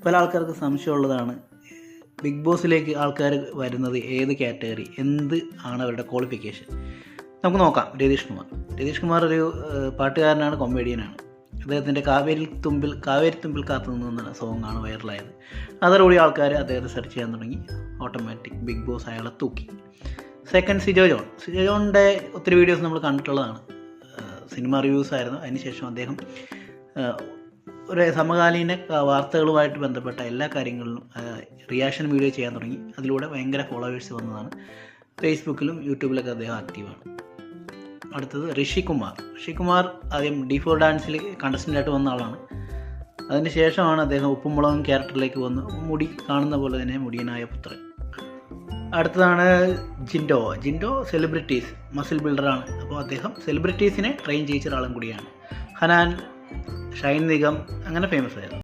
പല ആൾക്കാർക്ക് സംശയമുള്ളതാണ്, ബിഗ് ബോസിലേക്ക് ആൾക്കാർ വരുന്നത് ഏത് കാറ്റഗറി, എന്ത് ആണ് അവരുടെ ക്വാളിഫിക്കേഷൻ. നമുക്ക് നോക്കാം. രതീഷ് കുമാർ ഒരു പാട്ടുകാരനാണ്, കൊമേഡിയനാണ്. അദ്ദേഹത്തിൻ്റെ കാവേരി തുമ്പിൽ കാത്തു നിന്ന സോങ്ങാണ് വൈറലായത്. അതോടുകൂടി ആൾക്കാർ അദ്ദേഹത്തെ സെർച്ച് ചെയ്യാൻ തുടങ്ങി. ഓട്ടോമാറ്റിക് ബിഗ് ബോസ് അയാളെ തൂക്കി. സെക്കൻഡ് സിജോ ജോണിൻ്റെ ഒത്തിരി വീഡിയോസ് നമ്മൾ കണ്ടിട്ടുള്ളതാണ്. സിനിമ റിവ്യൂസ് ആയിരുന്നു. അതിനുശേഷം അദ്ദേഹം ഒരു സമകാലീന വാർത്തകളുമായിട്ട് ബന്ധപ്പെട്ട എല്ലാ കാര്യങ്ങളിലും റിയാക്ഷൻ വീഡിയോ ചെയ്യാൻ തുടങ്ങി. അതിലൂടെ ഭയങ്കര ഫോളോവേഴ്സ് വന്നതാണ്. ഫേസ്ബുക്കിലും യൂട്യൂബിലൊക്കെ അദ്ദേഹം ആക്റ്റീവാണ്. അടുത്തത് ഋഷി കുമാർ ആദ്യം D4 ഡാൻസിൽ കണ്ടസ്റ്റൻ്റായിട്ട് വന്ന ആളാണ്. അതിന് ശേഷമാണ് അദ്ദേഹം ഉപ്പുമുളകും ക്യാരക്ടറിലേക്ക് വന്ന് മുടി കാണുന്ന പോലെ തന്നെ മുടിയനായ പുത്രൻ. അടുത്തതാണ് ജിൻഡോ സെലിബ്രിറ്റീസ് മസിൽ ബിൽഡറാണ്. അപ്പോൾ അദ്ദേഹം സെലിബ്രിറ്റീസിനെ ട്രെയിൻ ചെയ്യിച്ച ഒരാളും കൂടിയാണ്. ഹനാൻ, ഷൈൻ നിഗം അങ്ങനെ ഫേമസ് ആയിരുന്നു.